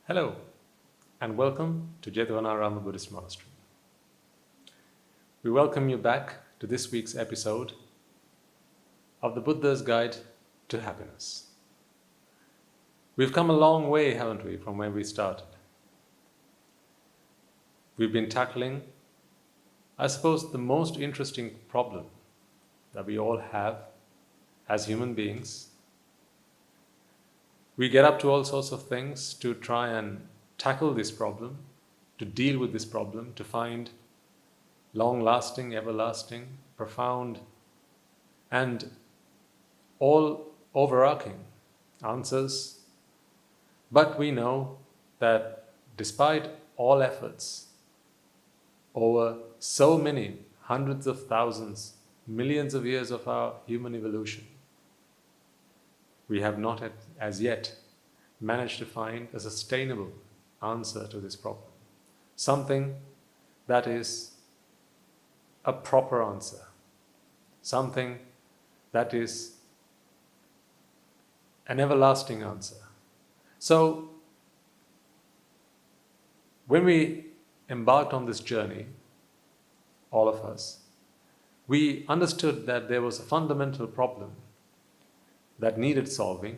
Hello, and welcome to Jethavanarama Buddhist Monastery. We welcome you back to this week's episode of the Buddha's Guide to Happiness. We've come a long way, haven't we, from where we started? We've been tackling, I suppose, the most interesting problem that we all have as human beings. We get up to all sorts of things to try and tackle this problem, to deal with this problem, to find long-lasting, everlasting, profound, and all overarching answers. But we know that despite all efforts, over so many hundreds of thousands, millions of years of our human evolution, we have not as yet managed to find a sustainable answer to this problem. Something that is a proper answer. Something that is an everlasting answer. So, when we embarked on this journey, all of us, we understood that there was a fundamental problem that needed solving,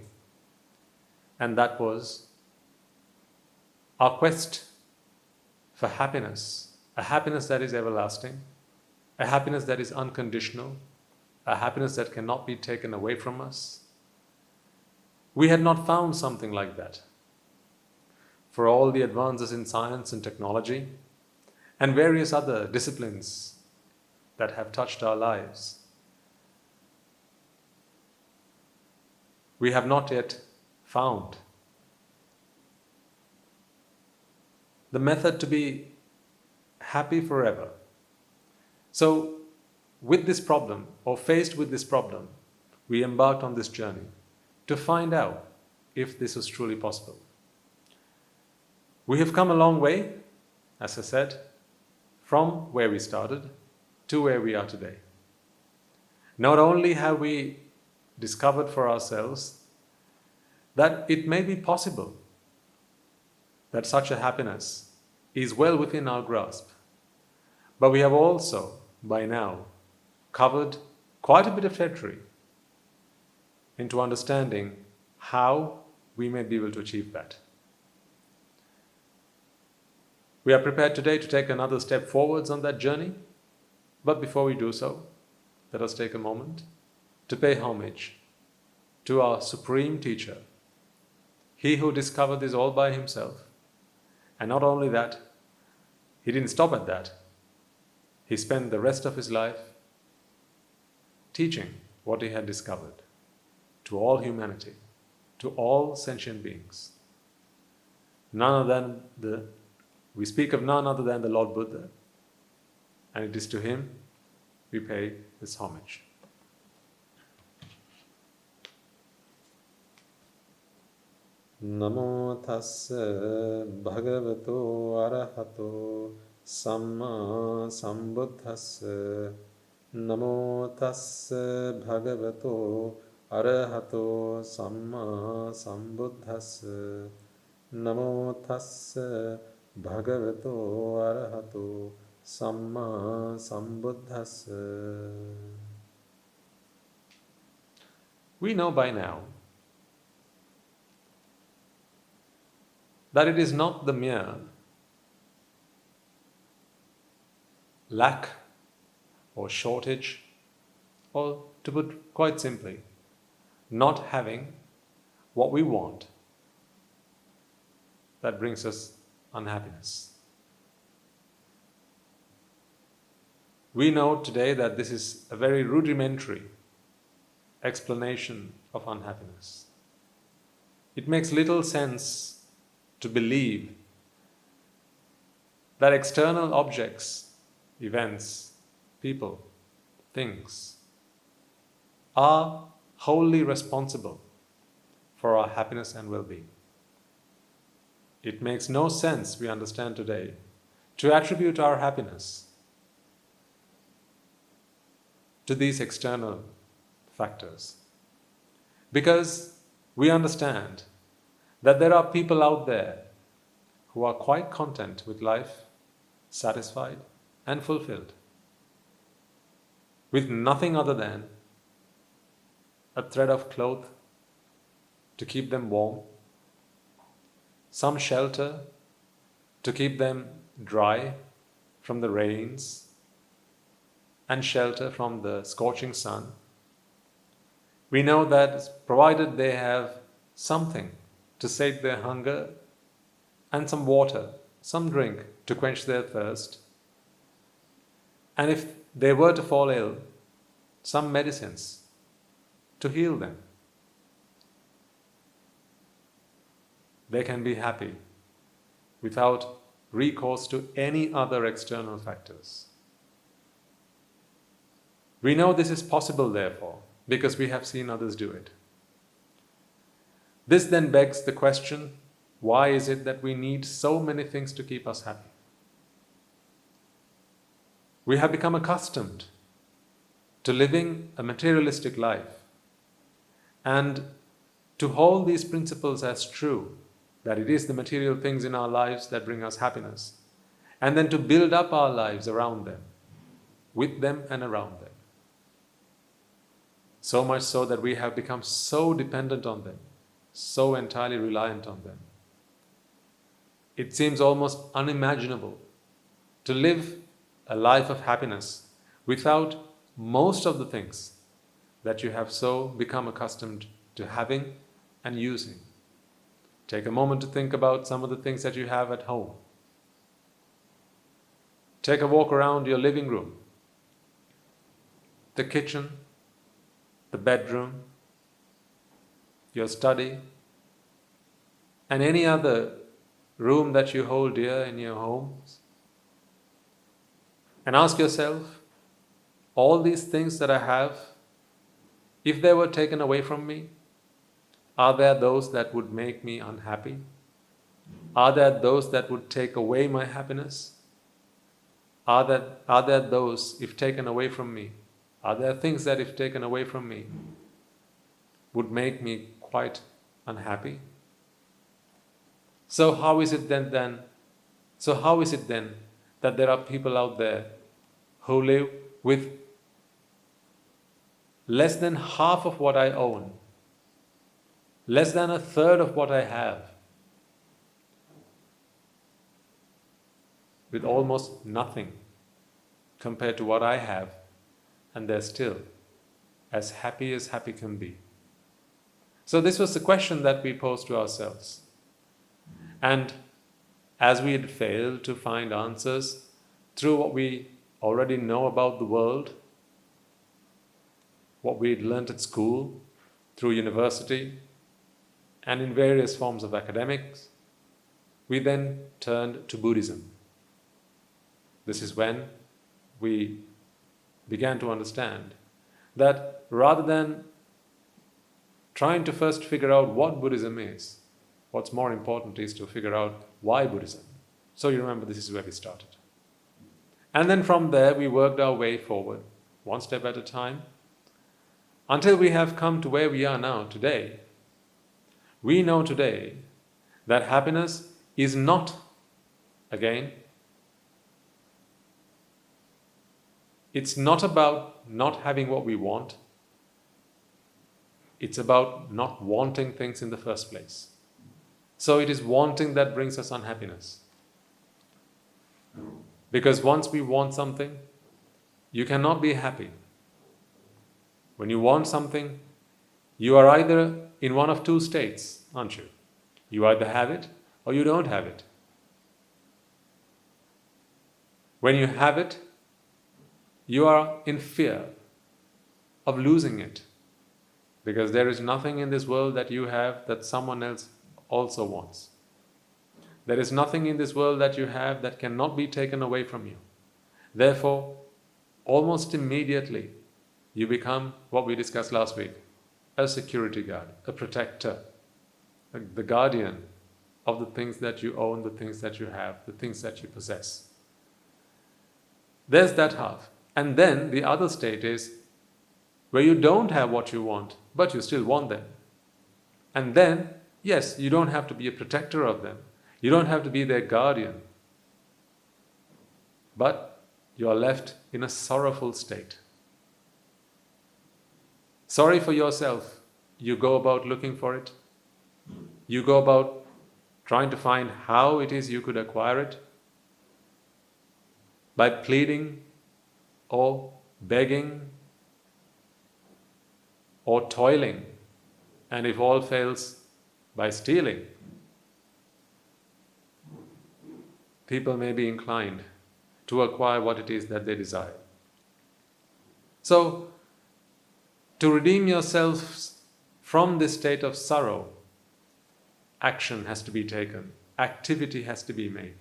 and that was our quest for happiness, a happiness that is everlasting, a happiness that is unconditional, a happiness that cannot be taken away from us. We had not found something like that. For all the advances in science and technology and various other disciplines that have touched our lives, we have not yet found the method to be happy forever. So, with this problem, or faced with this problem, we embarked on this journey to find out if this was truly possible. We have come a long way, as I said, from where we started to where we are today. Not only have we discovered for ourselves that it may be possible that such a happiness is well within our grasp, but we have also, by now, covered quite a bit of territory into understanding how we may be able to achieve that. We are prepared today to take another step forwards on that journey, but before we do so, let us take a moment to pay homage to our Supreme Teacher, He who discovered this all by Himself. And not only that, He didn't stop at that. He spent the rest of His life teaching what He had discovered to all humanity, to all sentient beings. We speak of none other than the Lord Buddha, and it is to Him we pay this homage. Namo tassa bhagavato arahato samma sambuddhassa. Namo tassa bhagavato arahato samma sambuddhassa. Namo tassa bhagavato arahato samma sambuddhassa. We know by now that it is not the mere lack or shortage, or to put quite simply, not having what we want, that brings us unhappiness. We know today that this is a very rudimentary explanation of unhappiness. It makes little sense to believe that external objects, events, people, things are wholly responsible for our happiness and well-being. It makes no sense, we understand today, to attribute our happiness to these external factors. Because we understand that there are people out there who are quite content with life, satisfied and fulfilled, with nothing other than a thread of cloth to keep them warm, some shelter to keep them dry from the rains, and shelter from the scorching sun. We know that provided they have something to sate their hunger and some water, some drink to quench their thirst, and if they were to fall ill, some medicines to heal them, they can be happy without recourse to any other external factors. We know this is possible, therefore, because we have seen others do it. This then begs the question, why is it that we need so many things to keep us happy? We have become accustomed to living a materialistic life and to hold these principles as true, that it is the material things in our lives that bring us happiness, and then to build up our lives around them, with them and around them. So much so that we have become so dependent on them, so entirely reliant on them. It seems almost unimaginable to live a life of happiness without most of the things that you have so become accustomed to having and using. Take a moment to think about some of the things that you have at home. Take a walk around your living room, the kitchen, the bedroom, your study, and any other room that you hold dear in your homes. And ask yourself, all these things that I have, if they were taken away from me, are there those that would make me unhappy? Are there those that would take away my happiness? Are there those, if taken away from me, are there things that if taken away from me would make me quite unhappy? So how is it then that there are people out there who live with less than half of what I own, less than a third of what I have, with almost nothing compared to what I have, and they're still as happy can be? So this was the question that we posed to ourselves. And as we had failed to find answers through what we already know about the world, what we had learnt at school, through university, and in various forms of academics, we then turned to Buddhism. This is when we began to understand that rather than trying to first figure out what Buddhism is, what's more important is to figure out why Buddhism. So you remember, this is where we started. And then from there we worked our way forward, one step at a time, until we have come to where we are now today. We know today that happiness is not, again, it's not about not having what we want. It's about not wanting things in the first place. So it is wanting that brings us unhappiness. Because once we want something, you cannot be happy. When you want something, you are either in one of two states, aren't you? You either have it or you don't have it. When you have it, you are in fear of losing it, because there is nothing in this world that you have that someone else also wants. There is nothing in this world that you have that cannot be taken away from you. Therefore, almost immediately, you become what we discussed last week, a security guard, a protector, the guardian of the things that you own, the things that you have, the things that you possess. There's that half. And then the other state is where you don't have what you want, but you still want them. And then, yes, you don't have to be a protector of them. You don't have to be their guardian. But you are left in a sorrowful state. Sorry for yourself. You go about looking for it. You go about trying to find how it is you could acquire it. By pleading or begging or toiling, and if all fails, by stealing. People may be inclined to acquire what it is that they desire. So, to redeem yourselves from this state of sorrow, action has to be taken, activity has to be made.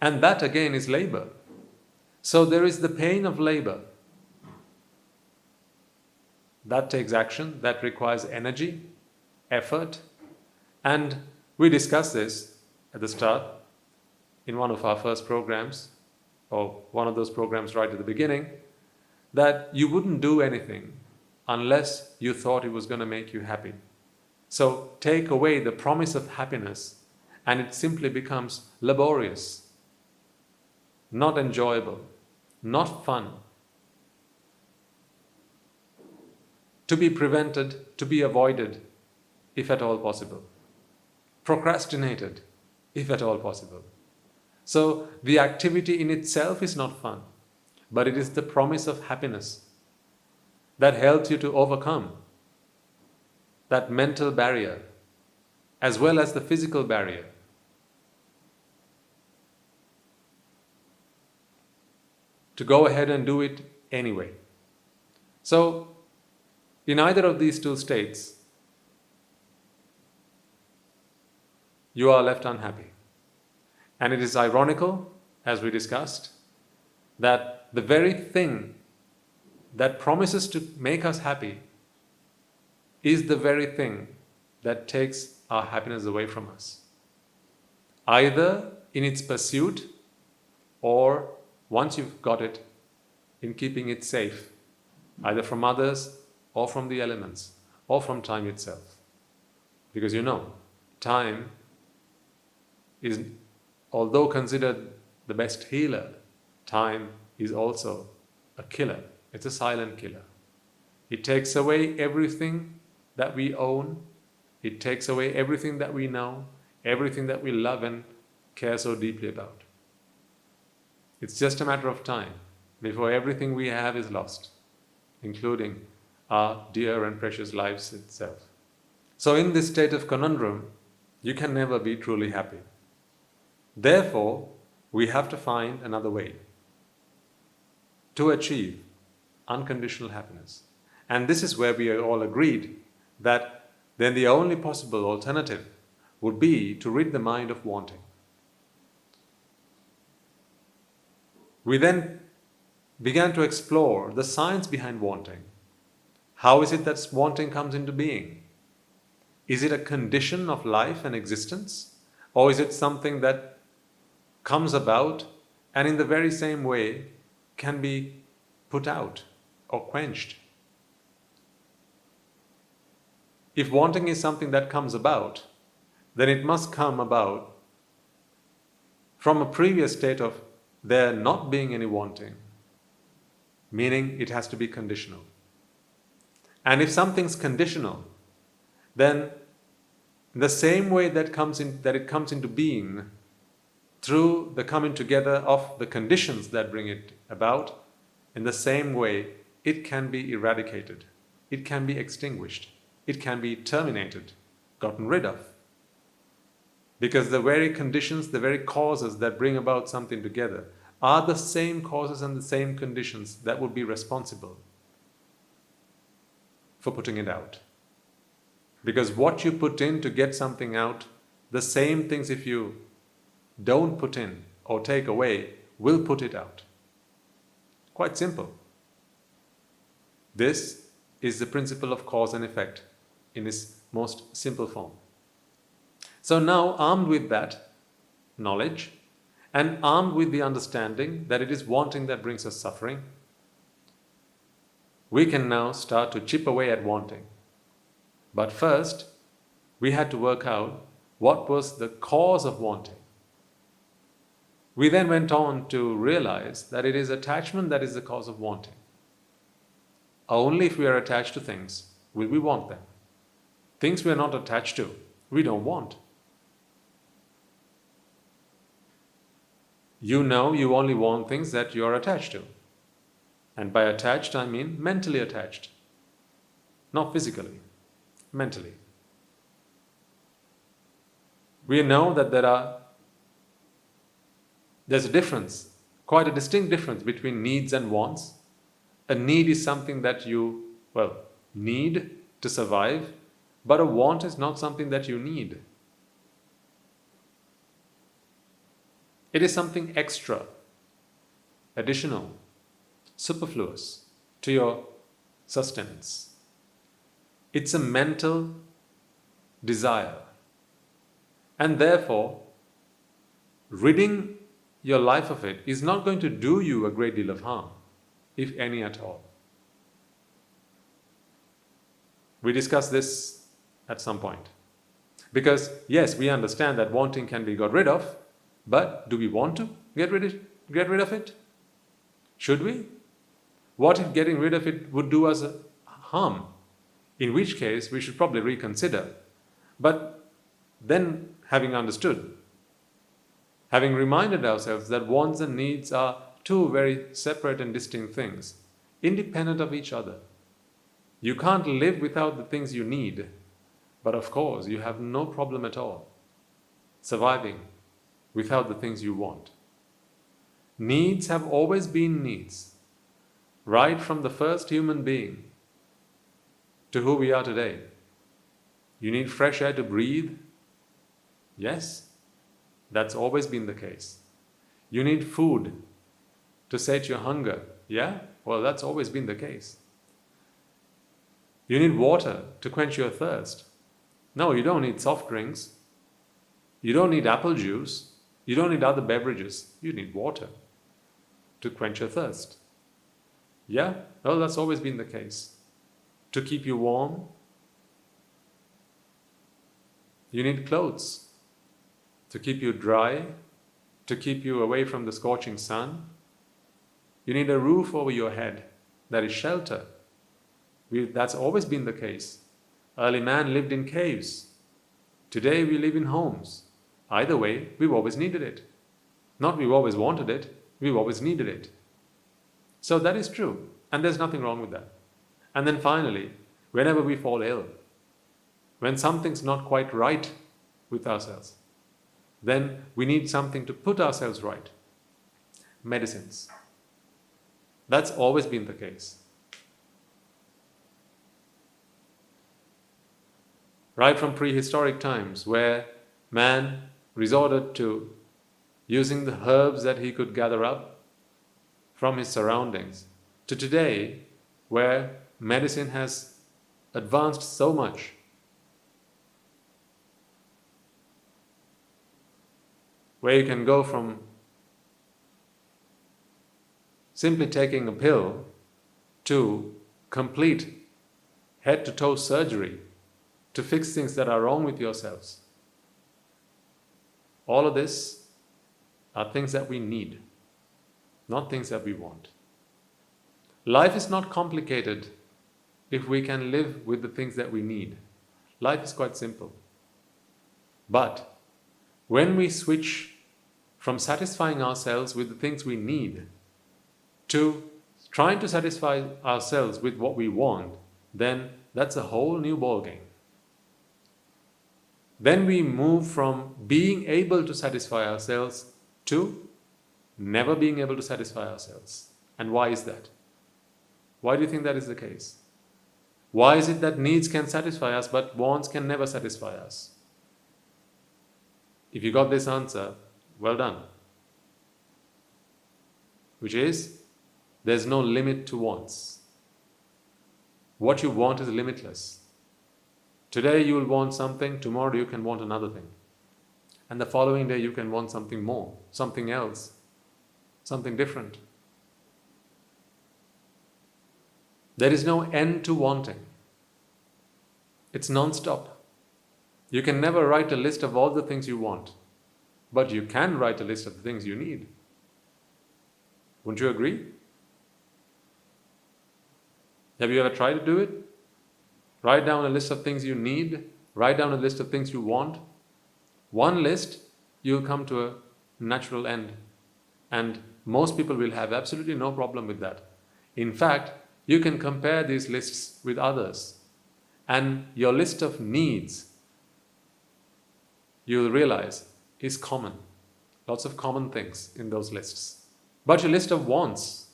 And that again is labor. So there is the pain of labor. That takes action, that requires energy, effort. And we discussed this at the start in one of our first programs, or one of those programs right at the beginning, that you wouldn't do anything unless you thought it was going to make you happy. So take away the promise of happiness and it simply becomes laborious, not enjoyable, not fun. To be prevented, to be avoided, if at all possible. Procrastinated, if at all possible. So the activity in itself is not fun, but it is the promise of happiness that helps you to overcome that mental barrier as well as the physical barrier. To go ahead and do it anyway. So, in either of these two states, you are left unhappy. And it is ironical, as we discussed, that the very thing that promises to make us happy is the very thing that takes our happiness away from us. Either in its pursuit, or once you've got it, in keeping it safe, either from others, or from the elements, or from time itself. Because you know, time is, although considered the best healer, time is also a killer. It's a silent killer. It takes away everything that we own. It takes away everything that we know, everything that we love and care so deeply about. It's just a matter of time before everything we have is lost, including our dear and precious lives itself. So in this state of conundrum, you can never be truly happy. Therefore, we have to find another way to achieve unconditional happiness. And this is where we are all agreed that then the only possible alternative would be to rid the mind of wanting. We then began to explore the science behind wanting. How is it that wanting comes into being? Is it a condition of life and existence? Or is it something that comes about and in the very same way can be put out or quenched? If wanting is something that comes about, then it must come about from a previous state of there not being any wanting, meaning it has to be conditional. And if something's conditional, then the same way that it comes into being through the coming together of the conditions that bring it about, in the same way it can be eradicated, it can be extinguished, it can be terminated, gotten rid of. Because the very conditions, the very causes that bring about something together are the same causes and the same conditions that would be responsible for putting it out. Because what you put in to get something out, the same things if you don't put in or take away will put it out. Quite simple. This is the principle of cause and effect in its most simple form. So now, armed with that knowledge and armed with the understanding that it is wanting that brings us suffering, we can now start to chip away at wanting. But first, we had to work out What was the cause of wanting? We then went on to realize that it is attachment that is the cause of wanting. Only if we are attached to things will we want them. Things we are not attached to, we don't want. You know you only want things that you are attached to. And by attached, I mean mentally attached. Not physically, mentally. We know that there's a difference, quite a distinct difference between needs and wants. A need is something that you, need to survive, but a want is not something that you need. It is something extra, additional, superfluous to your sustenance. It's a mental desire. And therefore, ridding your life of it is not going to do you a great deal of harm, if any at all. We discussed this at some point. Because, yes, we understand that wanting can be got rid of, but do we want to get rid of it? Should we? What if getting rid of it would do us harm? In which case, we should probably reconsider. But then, having understood, having reminded ourselves that wants and needs are two very separate and distinct things, independent of each other. You can't live without the things you need, but of course, you have no problem at all surviving without the things you want. Needs have always been needs, right from the first human being to who we are today. You need fresh air to breathe? Yes, that's always been the case. You need food to sate your hunger? Yeah, well, that's always been the case. You need water to quench your thirst? No, you don't need soft drinks. You don't need apple juice. You don't need other beverages. You need water to quench your thirst. Yeah, well, that's always been the case. To keep you warm, you need clothes. To keep you dry, to keep you away from the scorching sun, you need a roof over your head that is shelter. That's always been the case. Early man lived in caves. Today we live in homes. Either way, we've always needed it. Not we've always wanted it, we've always needed it. So that is true, and there's nothing wrong with that. And then finally, whenever we fall ill, when something's not quite right with ourselves, then we need something to put ourselves right. Medicines. That's always been the case. Right from prehistoric times, where man resorted to using the herbs that he could gather up from his surroundings, to today, where medicine has advanced so much, where you can go from simply taking a pill to complete head-to-toe surgery to fix things that are wrong with yourselves. All of this are things that we need, not things that we want. Life is not complicated if we can live with the things that we need. Life is quite simple. But when we switch from satisfying ourselves with the things we need to trying to satisfy ourselves with what we want, then that's a whole new ballgame. Then we move from being able to satisfy ourselves to never being able to satisfy ourselves. And why is that? Why do you think that is the case? Why is it that needs can satisfy us but wants can never satisfy us? If you got this answer, well done. Which is, there's no limit to wants. What you want is limitless. Today you will want something, tomorrow you can want another thing. And the following day you can want something more, something else, something different. There is no end to wanting. It's non-stop. You can never write a list of all the things you want, but you can write a list of the things you need. Wouldn't you agree? Have you ever tried to do it? Write down a list of things you need, write down a list of things you want. One list, you'll come to a natural end. And most people will have absolutely no problem with that. In fact, you can compare these lists with others. And your list of needs, you'll realize, is common. Lots of common things in those lists. But your list of wants,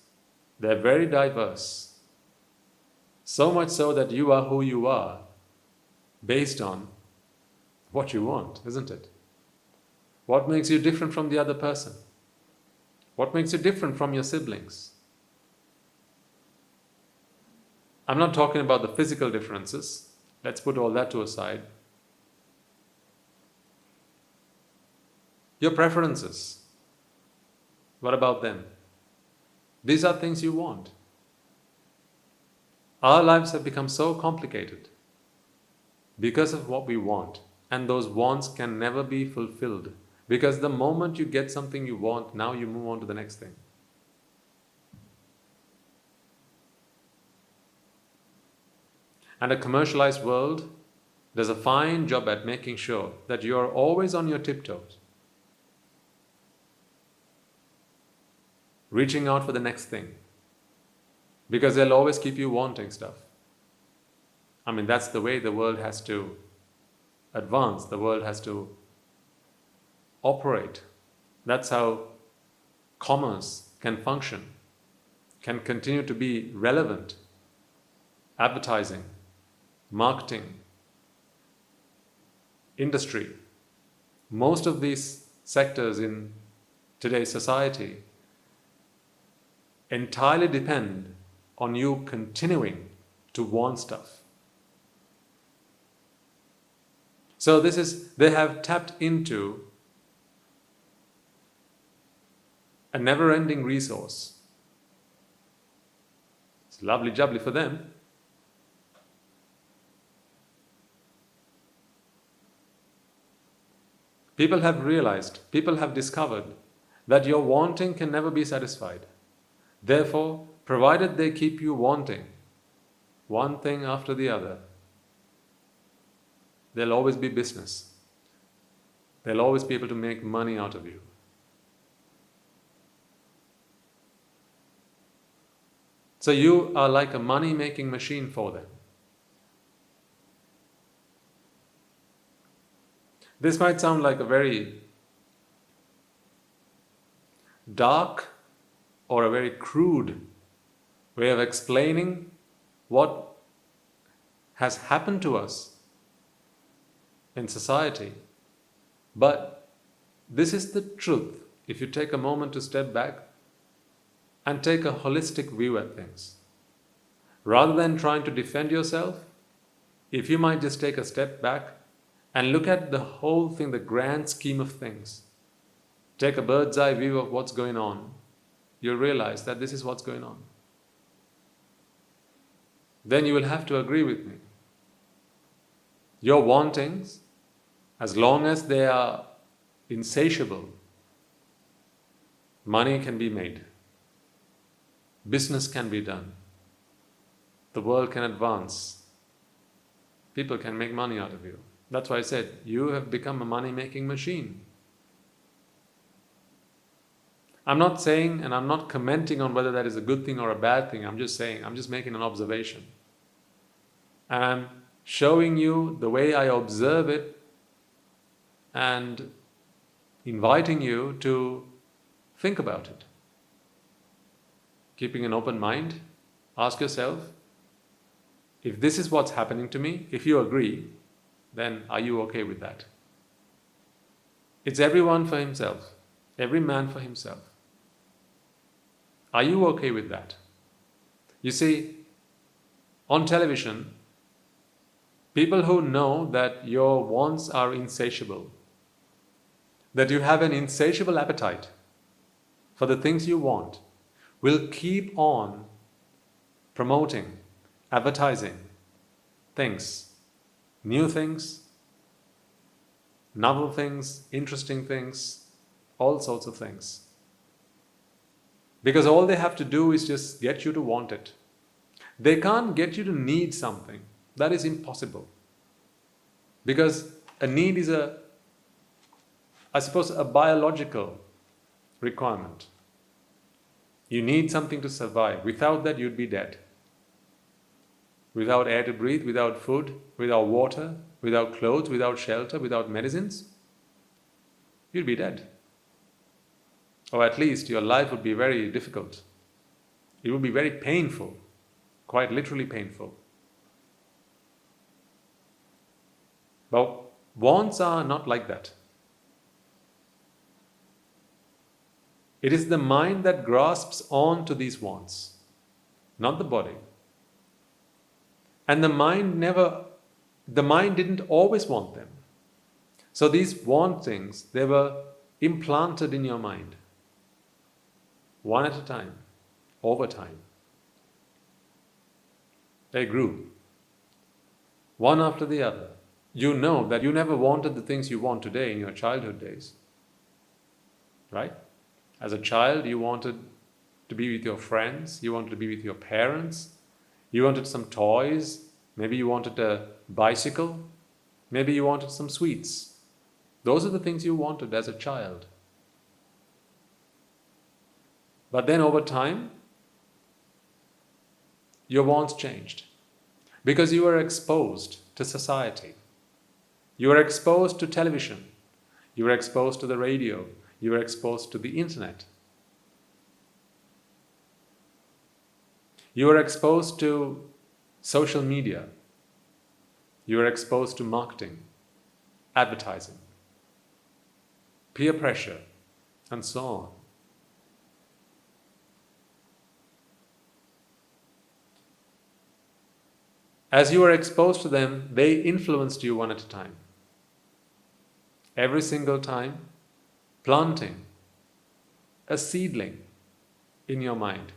they're very diverse. So much so that you are who you are based on what you want, isn't it? What makes you different from the other person? What makes you different from your siblings? I'm not talking about the physical differences. Let's put all that to a side. Your preferences. What about them? These are things you want. Our lives have become so complicated because of what we want, and those wants can never be fulfilled, because the moment you get something you want, now you move on to the next thing. And a commercialized world does a fine job at making sure that you are always on your tiptoes, reaching out for the next thing, because they'll always keep you wanting stuff. I mean, that's the way the world has to advance, the world has to operate. That's how commerce can function, can continue to be relevant. Advertising, marketing, industry, most of these sectors in today's society entirely depend on you continuing to want stuff. So they have tapped into a never-ending resource. It's lovely jubbly for them. People have realized, people have discovered that your wanting can never be satisfied. Therefore, provided they keep you wanting one thing after the other, there'll always be business. They'll always be able to make money out of you. So you are like a money-making machine for them. This might sound like a very dark or a very crude way of explaining what has happened to us in society. But this is the truth if you take a moment to step back and take a holistic view at things. Rather than trying to defend yourself, if you might just take a step back and look at the whole thing, the grand scheme of things, take a bird's eye view of what's going on, you'll realize that this is what's going on. Then you will have to agree with me. Your wantings, as long as they are insatiable, money can be made. Business can be done. The world can advance. People can make money out of you. That's why I said, you have become a money-making machine. I'm not saying and I'm not commenting on whether that is a good thing or a bad thing. I'm just saying, I'm just making an observation. And I'm showing you the way I observe it and inviting you to think about it. Keeping an open mind, ask yourself, if this is what's happening to me, if you agree, then are you okay with that? It's everyone for himself, every man for himself. Are you okay with that? You see, on television, people who know that your wants are insatiable, that you have an insatiable appetite for the things you want, will keep on promoting, advertising things, new things, novel things, interesting things, all sorts of things. Because all they have to do is just get you to want it. They can't get you to need something. That is impossible. Because a need is I suppose, a biological requirement. You need something to survive. Without that, you'd be dead. Without air to breathe, without food, without water, without clothes, without shelter, without medicines, you'd be dead. Or at least your life would be very difficult. It would be very painful, quite literally painful. But wants are not like that. It is the mind that grasps on to these wants, not the body. And the mind didn't always want them. So these wantings, they were implanted in your mind, one at a time, over time. They grew, one after the other. You know that you never wanted the things you want today in your childhood days, right? As a child, you wanted to be with your friends, you wanted to be with your parents, you wanted some toys, maybe you wanted a bicycle, maybe you wanted some sweets. Those are the things you wanted as a child. But then over time, your wants changed because you were exposed to society. You were exposed to television. You were exposed to the radio. You were exposed to the internet. You were exposed to social media. You were exposed to marketing, advertising, peer pressure, and so on. As you were exposed to them, they influenced you one at a time. Every single time, planting a seedling in your mind.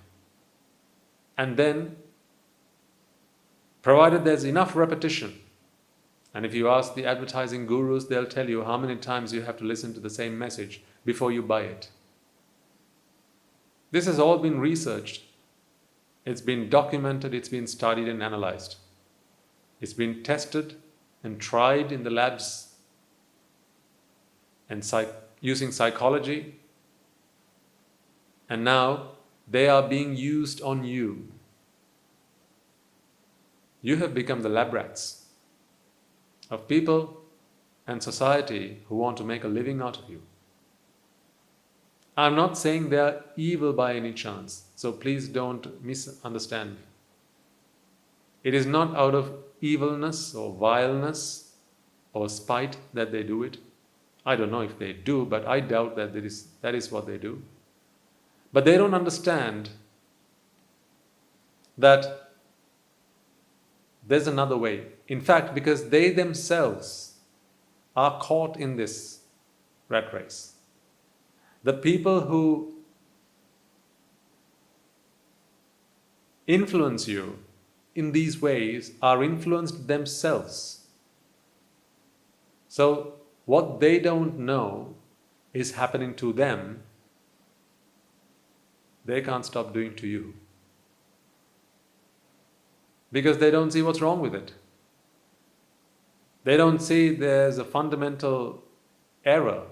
And then, provided there's enough repetition, and if you ask the advertising gurus, they'll tell you how many times you have to listen to the same message before you buy it. This has all been researched. It's been documented, it's been studied and analyzed. It's been tested and tried in the labs and using psychology, and now they are being used on you. You have become the lab rats of people and society who want to make a living out of you. I'm not saying they are evil by any chance, so please don't misunderstand me. It is not out of evilness or vileness or spite that they do it. I don't know if they do, but I doubt that that is what they do. But they don't understand that there's another way. In fact, because they themselves are caught in this rat race. The people who influence you in these ways are influenced themselves. So what they don't know is happening to them, they can't stop doing to you. Because they don't see what's wrong with it. They don't see there's a fundamental error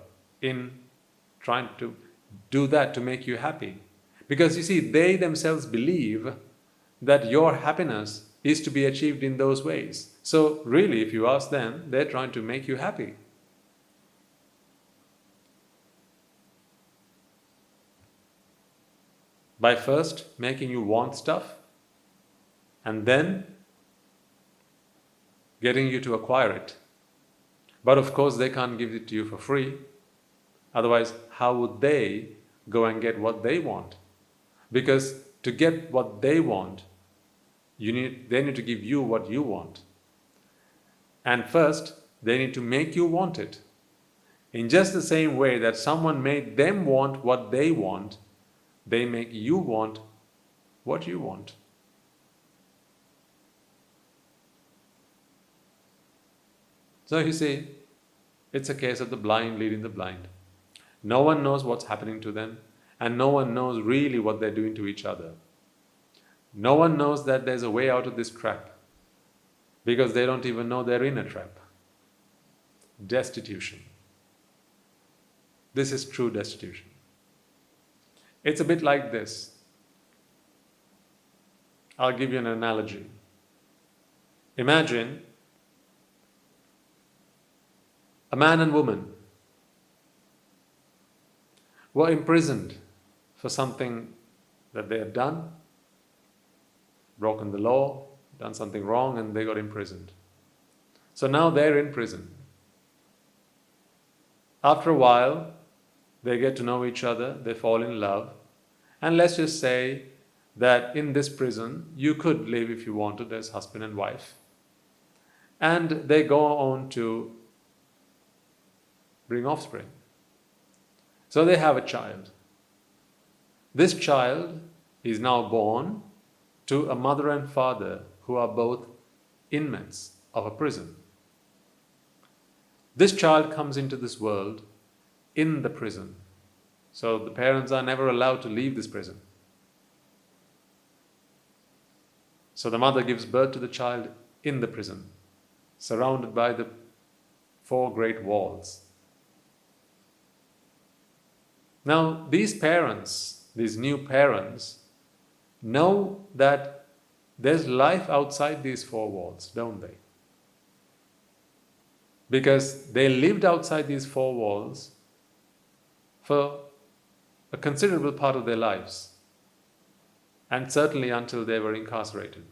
in trying to do that to make you happy. Because you see, they themselves believe that your happiness is to be achieved in those ways. So really, if you ask them, they're trying to make you happy. By first making you want stuff, and then getting you to acquire it. But of course, they can't give it to you for free. Otherwise, how would they go and get what they want? Because to get what they want, they need to give you what you want. And first, they need to make you want it. In just the same way that someone made them want what they want, they make you want what you want. So you see, It's a case of the blind leading the blind. No one knows what's happening to them, and no one knows really what they're doing to each other. No one knows that there's a way out of this trap, because they don't even know they're in a trap. Destitution. This is true destitution. It's a bit like this. I'll give you an analogy. Imagine a man and woman were imprisoned for something that they had done, broken the law, done something wrong, and they got imprisoned. So now they're in prison. After a while, they get to know each other, they fall in love, and let's just say that in this prison you could live if you wanted as husband and wife, and they go on to bring offspring. So they have a child. This child is now born to a mother and father who are both inmates of a prison. This child comes into this world in the prison. So the parents are never allowed to leave this prison. So the mother gives birth to the child in the prison, surrounded by the 4 great walls. Now, these parents, these new parents, know that there's life outside these 4 walls, don't they? Because they lived outside these 4 walls for a considerable part of their lives, and certainly until they were incarcerated.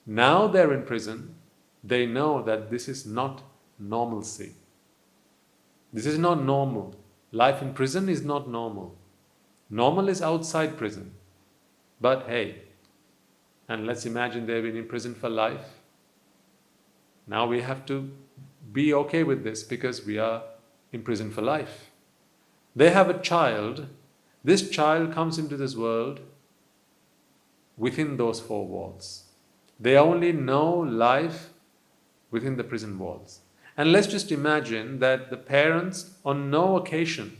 Now they're in prison, they know that this is not normalcy. This is not normal. Life in prison is not normal. Normal is outside prison. But hey, and let's imagine they've been in prison for life. Now we have to be okay with this because we are in prison for life. They have a child. This child comes into this world within those 4 walls. They only know life within the prison walls. And let's just imagine that the parents, on no occasion,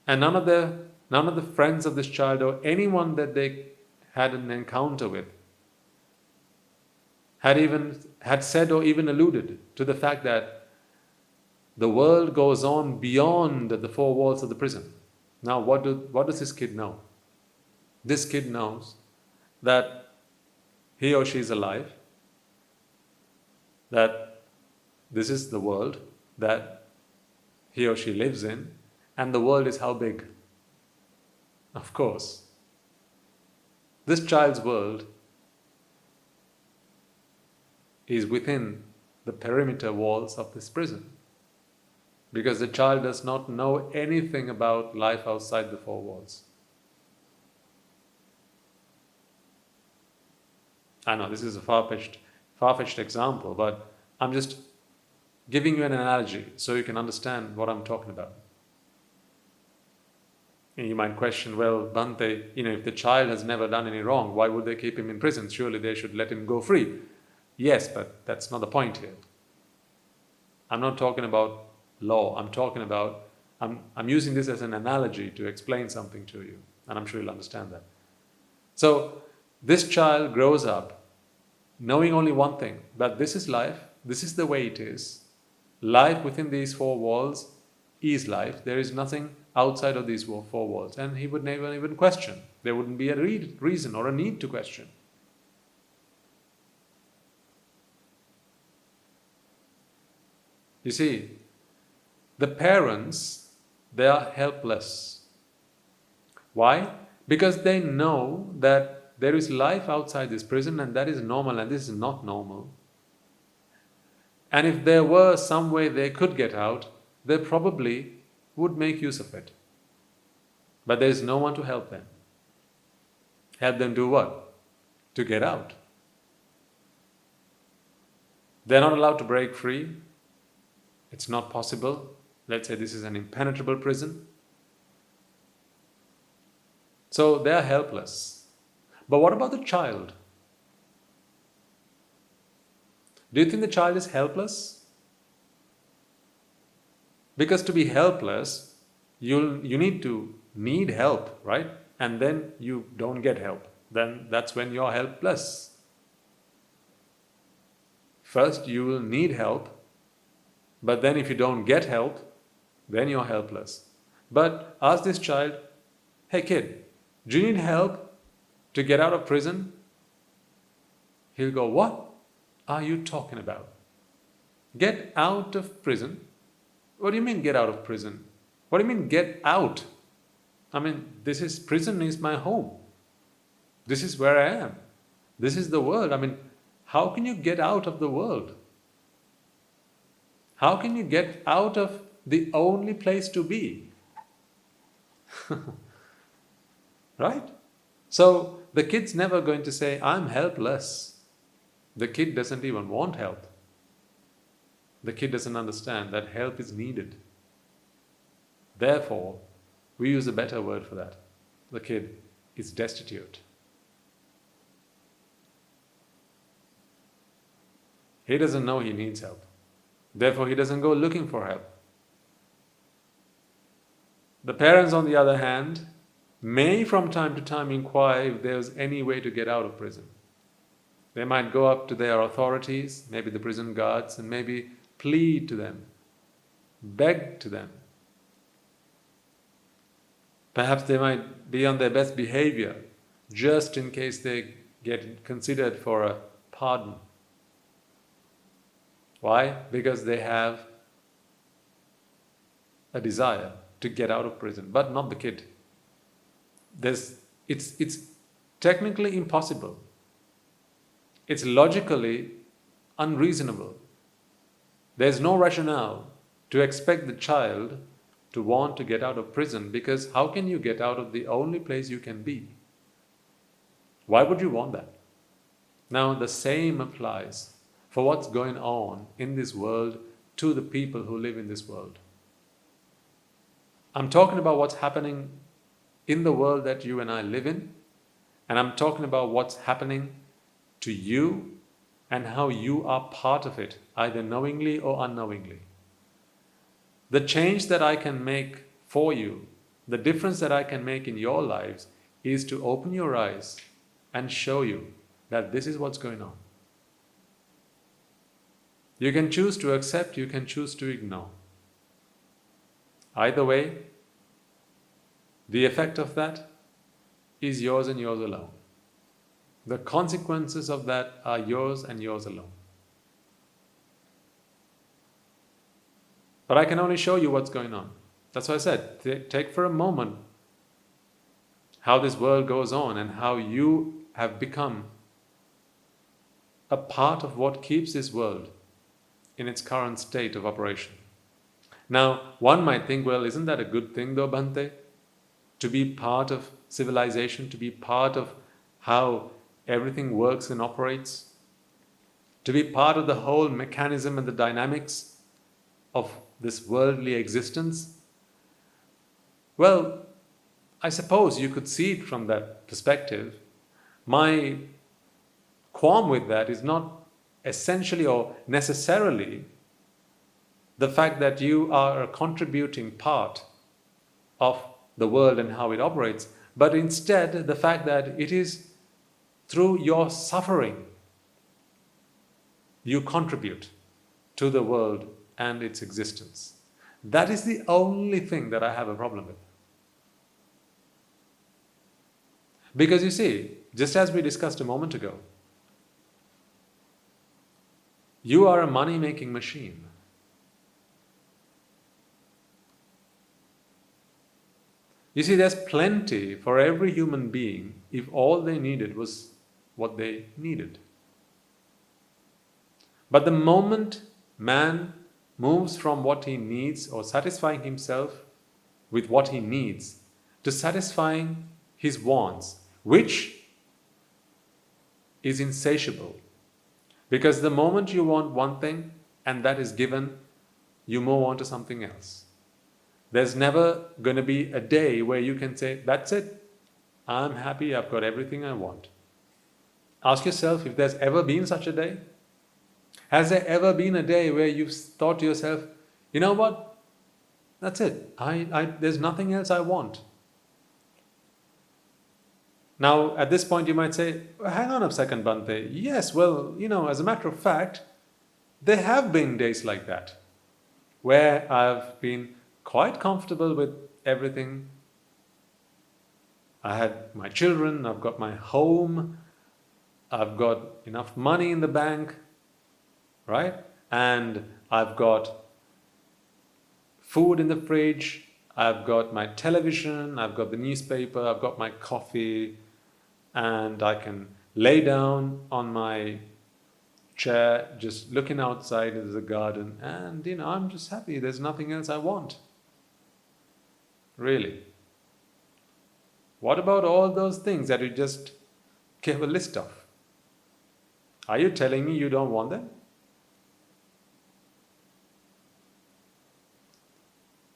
and none of the friends of this child or anyone that they had an encounter with had said or even alluded to the fact that the world goes on beyond the 4 walls of the prison. Now, what does this kid know? This kid knows that he or she is alive, that this is the world that he or she lives in, and the world is how big? Of course, this child's world is within the perimeter walls of this prison, because the child does not know anything about life outside the 4 walls. I know this is a far-fetched example, but I'm just giving you an analogy so you can understand what I'm talking about. And you might question, well, Bhante, if the child has never done any wrong, why would they keep him in prison? Surely they should let him go free. Yes, but that's not the point here. I'm not talking about law. I'm using this as an analogy to explain something to you, and I'm sure you'll understand that. So this child grows up knowing only one thing, that this is life, this is the way it is. Life within these 4 walls is life. There is nothing outside of these 4 walls. And he would never even question. There wouldn't be a reason or a need to question. You see, the parents, they are helpless. Why? Because they know that there is life outside this prison, and that is normal, and this is not normal. And if there were some way they could get out, they probably would make use of it. But there is no one to help them. Help them do what? To get out. They're not allowed to break free. It's not possible. Let's say this is an impenetrable prison. So they are helpless. But what about the child? Do you think the child is helpless? Because to be helpless, you need to need help, right? And then you don't get help. Then that's when you're helpless. First, you will need help, but then if you don't get help, then you're helpless. But ask this child, hey kid, do you need help to get out of prison? He'll go, what are you talking about? Get out of prison? What do you mean get out of prison? What do you mean get out? I mean, prison is my home. This is where I am. This is the world. I mean, how can you get out of the world? How can you get out of the only place to be? Right? So the kid's never going to say, I'm helpless. The kid doesn't even want help. The kid doesn't understand that help is needed. Therefore, we use a better word for that. The kid is destitute. He doesn't know he needs help. Therefore, he doesn't go looking for help. The parents, on the other hand, may from time to time inquire if there's any way to get out of prison. They might go up to their authorities, maybe the prison guards, and maybe plead to them, beg to them. Perhaps they might be on their best behavior, just in case they get considered for a pardon. Why? Because they have a desire to get out of prison, but not the kid. It's technically impossible. It's logically unreasonable. There's no rationale to expect the child to want to get out of prison, because how can you get out of the only place you can be? Why would you want that? Now, the same applies for what's going on in this world to the people who live in this world. I'm talking about what's happening in the world that you and I live in, and I'm talking about what's happening to you and how you are part of it, either knowingly or unknowingly. The change that I can make for you, the difference that I can make in your lives, is to open your eyes and show you that this is what's going on. You can choose to accept, you can choose to ignore. Either way, the effect of that is yours and yours alone. The consequences of that are yours and yours alone. But I can only show you what's going on. That's why I said, take for a moment how this world goes on and how you have become a part of what keeps this world in its current state of operation. Now, one might think, well, isn't that a good thing though, Bhante? To be part of civilization, to be part of how everything works and operates, to be part of the whole mechanism and the dynamics of this worldly existence? Well, I suppose you could see it from that perspective. My qualm with that is not essentially or necessarily the fact that you are a contributing part of the world and how it operates, but instead the fact that it is through your suffering you contribute to the world and its existence. That is the only thing that I have a problem with. Because you see, just as we discussed a moment ago, you are a money-making machine. You see, there's plenty for every human being if all they needed was what they needed. But the moment man moves from what he needs or satisfying himself with what he needs to satisfying his wants, which is insatiable, because the moment you want one thing and that is given, you move on to something else. There's never going to be a day where you can say, that's it, I'm happy, I've got everything I want. Ask yourself if there's ever been such a day. Has there ever been a day where you've thought to yourself, you know what, That's it. There's nothing else I want. Now, at this point, you might say, hang on a second, Bhante. Yes, well, as a matter of fact, there have been days like that where I've been quite comfortable with everything. I had my children, I've got my home, I've got enough money in the bank, right? And I've got food in the fridge, I've got my television, I've got the newspaper, I've got my coffee, and I can lay down on my chair just looking outside into the garden, and I'm just happy. There's nothing else I want. Really. What about all those things that you just gave a list of? Are you telling me you don't want them?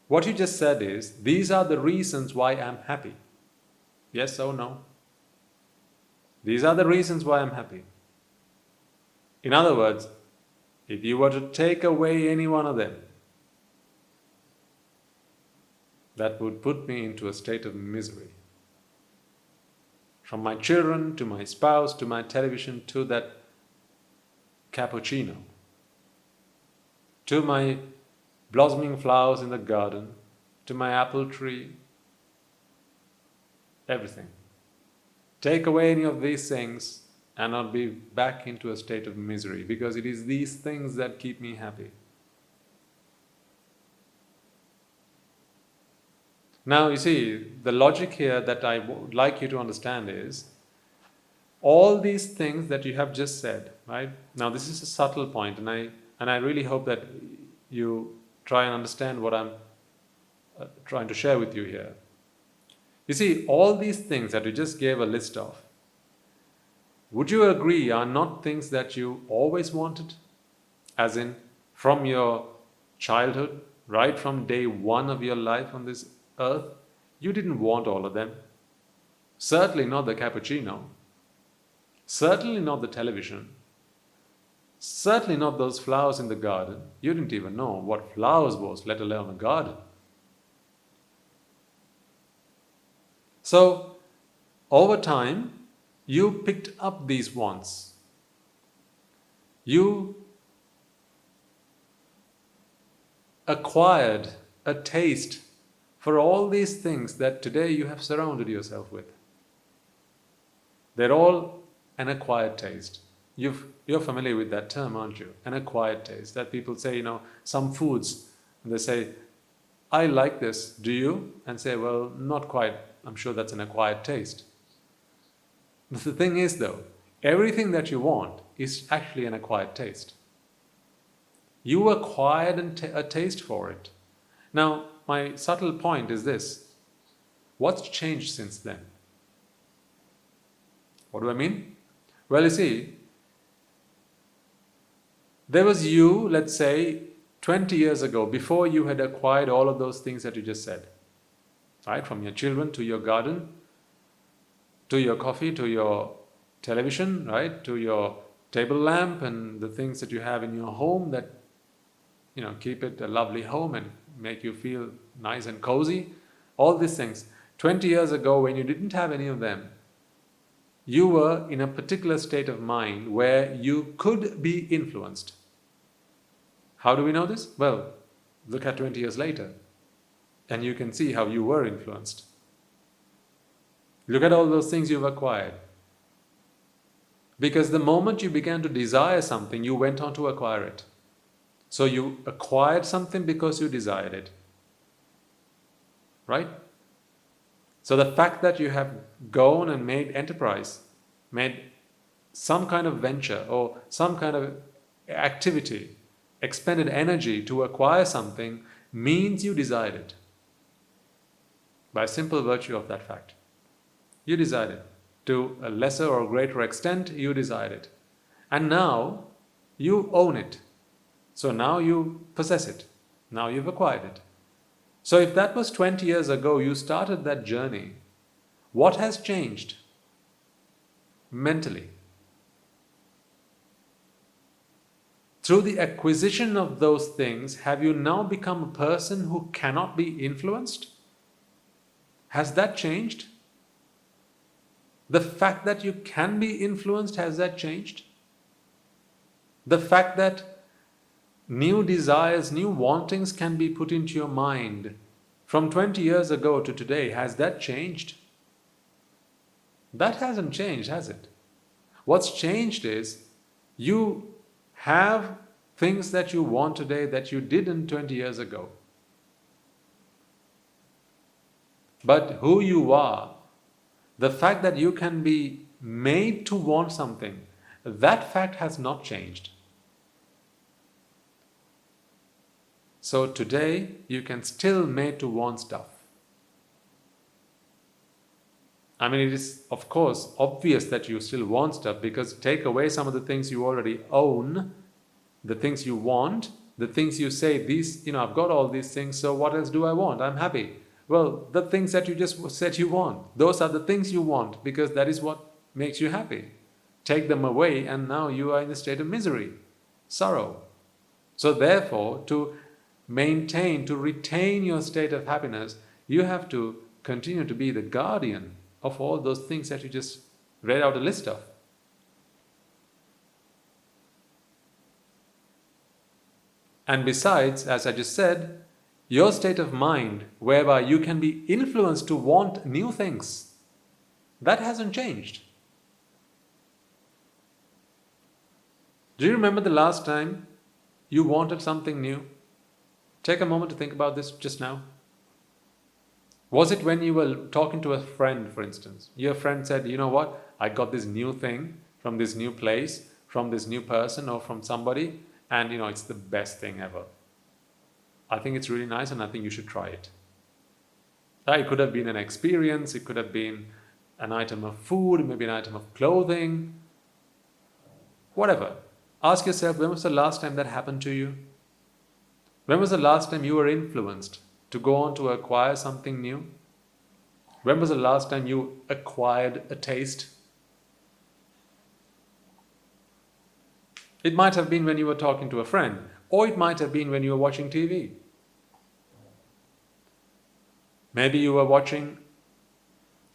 What you just said is, these are the reasons why I'm happy. Yes or no? These are the reasons why I'm happy. In other words, if you were to take away any one of them, that would put me into a state of misery. From my children, to my spouse, to my television, to that cappuccino, to my blossoming flowers in the garden, to my apple tree, everything. Take away any of these things and I'll be back into a state of misery, because it is these things that keep me happy. Now, you see, the logic here that I would like you to understand is, all these things that you have just said, right? Now, this is a subtle point, and I really hope that you try and understand what I'm trying to share with you here. You see, all these things that you just gave a list of, would you agree are not things that you always wanted? As in, from your childhood, right from day one of your life on this earth, you didn't want all of them. Certainly not the cappuccino. Certainly not the television. Certainly not those flowers in the garden. You didn't even know what flowers was, let alone a garden. So, over time, you picked up these wants. You acquired a taste for all these things that today you have surrounded yourself with. They're all an acquired taste. You're familiar with that term, aren't you? An acquired taste. That people say, some foods, and they say, I like this, do you? And say, well, not quite. I'm sure that's an acquired taste. The thing is, though, everything that you want is actually an acquired taste. You acquired a taste for it. Now, my subtle point is this. What's changed since then? What do I mean? Well, you see, there was you, let's say, 20 years ago, before you had acquired all of those things that you just said. Right? From your children to your garden, to your coffee, to your television, right? To your table lamp and the things that you have in your home that, keep it a lovely home and make you feel nice and cozy. All these things. 20 years ago, when you didn't have any of them, you were in a particular state of mind where you could be influenced. How do we know this? Well, look at 20 years later, and you can see how you were influenced. Look at all those things you've acquired. Because the moment you began to desire something, you went on to acquire it. So you acquired something because you desired it. Right? So the fact that you have gone and made enterprise, made some kind of venture or some kind of activity, expended energy to acquire something, means you desired it. By simple virtue of that fact. You desired it. To a lesser or greater extent, you desired it. And now, you own it. So now you possess it. Now you've acquired it. So if that was 20 years ago, you started that journey, what has changed mentally? through the acquisition of those things, have you now become a person who cannot be influenced? Has that changed? The fact that you can be influenced, has that changed? The fact that new desires, new wantings can be put into your mind from 20 years ago to today, has that changed? That hasn't changed, has it? What's changed is you have things that you want today that you didn't 20 years ago. But who you are, the fact that you can be made to want something, that fact has not changed. So today you can still made to want stuff. I mean, it is of course obvious that you still want stuff, because take away some of the things you already own, the things you want, the things you say, these, I've got all these things, so what else do I want? I'm happy. Well, the things that you just said you want, those are the things you want, because that is what makes you happy. Take them away and now you are in a state of misery, sorrow. So therefore, to maintain, to retain your state of happiness, you have to continue to be the guardian of all those things that you just read out a list of. And besides, as I just said, your state of mind whereby you can be influenced to want new things, that hasn't changed. Do you remember the last time you wanted something new? Take a moment to think about this just now. Was it when you were talking to a friend, for instance? Your friend said, you know what, I got this new thing from this new place, from this new person or from somebody, and it's the best thing ever. I think it's really nice and I think you should try it. It could have been an experience, it could have been an item of food, maybe an item of clothing, whatever. Ask yourself, when was the last time that happened to you? When was the last time you were influenced to go on to acquire something new? When was the last time you acquired a taste? It might have been when you were talking to a friend, or it might have been when you were watching TV. Maybe you were watching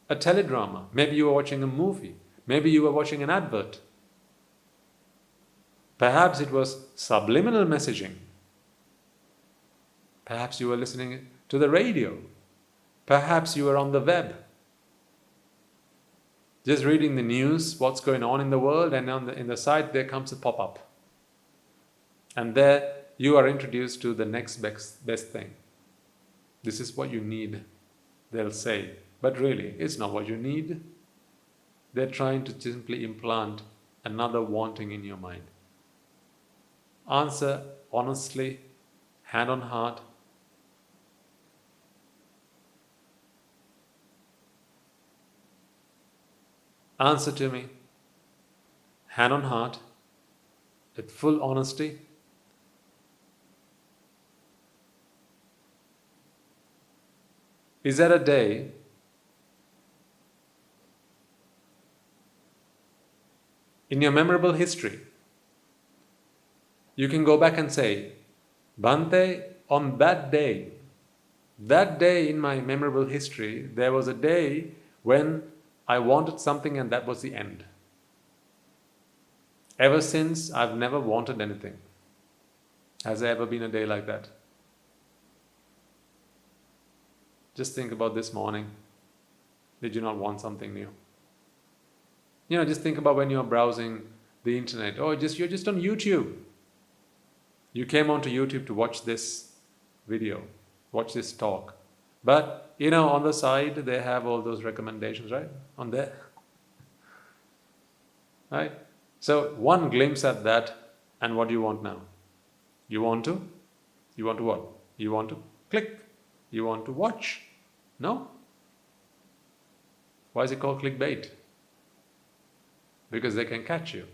a teledrama, maybe you were watching a movie, maybe you were watching an advert. Perhaps it was subliminal messaging. Perhaps you were listening to the radio. Perhaps you were on the web, just reading the news, what's going on in the world, and in the site there comes a pop-up. And there you are introduced to the next best thing. This is what you need, they'll say. But really, it's not what you need. They're trying to simply implant another wanting in your mind. Answer honestly, hand on heart. Answer to me, hand on heart, with full honesty. Is there a day in your memorable history you can go back and say, Bhante, on that day in my memorable history, there was a day when I wanted something and that was the end. Ever since, I've never wanted anything. Has there ever been a day like that? Just think about this morning. Did you not want something new? Just think about when you're browsing the internet. You're just on YouTube. You came onto YouTube to watch this video, watch this talk. But, on the side, they have all those recommendations, right? On there. Right? So, one glimpse at that, and what do you want now? You want to what? You want to click. You want to watch. No? Why is it called clickbait? Because they can catch you.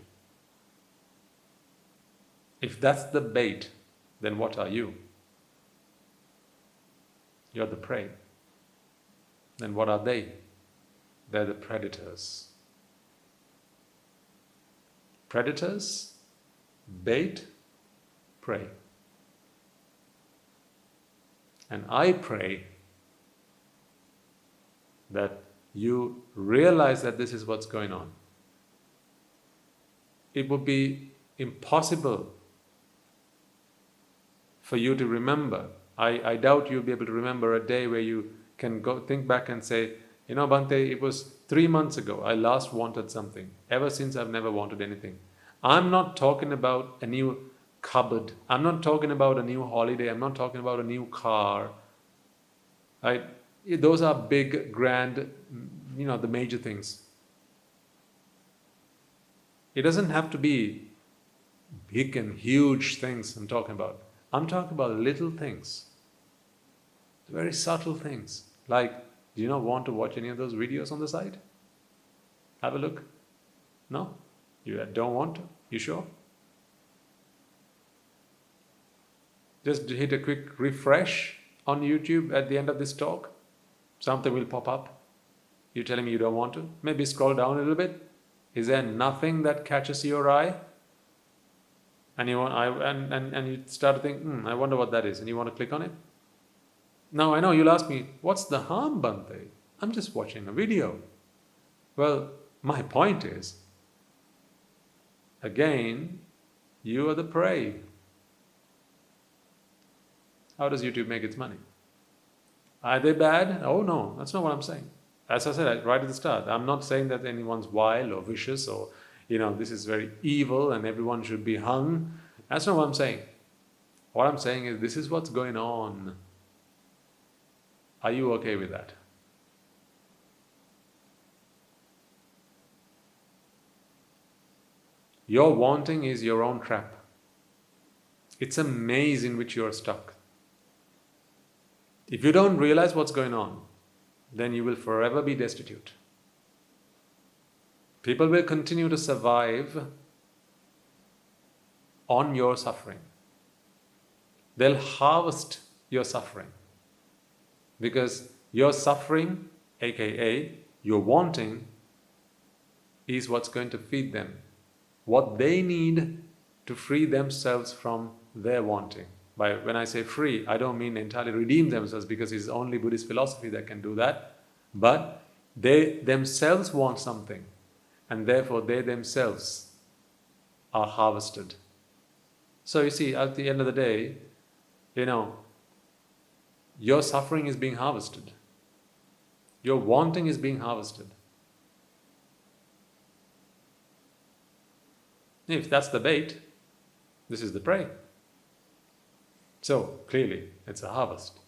If that's the bait, then what are you? You're the prey. Then what are they? They're the predators. Predators, bait, pray. And I pray that you realize that this is what's going on. It would be impossible for you to remember. I doubt you'll be able to remember a day where you can go think back and say, you know, Bhante, it was 3 months ago I last wanted something. Ever since I've never wanted anything. I'm not talking about a new cupboard. I'm not talking about a new holiday. I'm not talking about a new car. Those are big, grand, the major things. It doesn't have to be big and huge things I'm talking about. I'm talking about little things. Very subtle things. Like, do you not want to watch any of those videos on the side? Have a look. No? You don't want to? You sure? Just hit a quick refresh on YouTube at the end of this talk. Something will pop up. You're telling me you don't want to? Maybe scroll down a little bit. Is there nothing that catches your eye? And you start to think, I wonder what that is, and you want to click on it? Now I know you'll ask me, what's the harm, Bhante? I'm just watching a video. Well, my point is, again, you are the prey. How does YouTube make its money? Are they bad? Oh no, that's not what I'm saying. As I said right at the start, I'm not saying that anyone's wild or vicious or, this is very evil and everyone should be hung. That's not what I'm saying. What I'm saying is, this is what's going on. Are you okay with that? Your wanting is your own trap. It's a maze in which you are stuck. If you don't realize what's going on, then you will forever be destitute. People will continue to survive on your suffering. They'll harvest your suffering. Because your suffering, aka your wanting, is what's going to feed them. What they need to free themselves from their wanting. When I say free, I don't mean entirely redeem themselves, because it's only Buddhist philosophy that can do that. But they themselves want something, and therefore they themselves are harvested. So you see, at the end of the day, your suffering is being harvested. Your wanting is being harvested. If that's the bait, this is the prey. So, clearly, it's a harvest.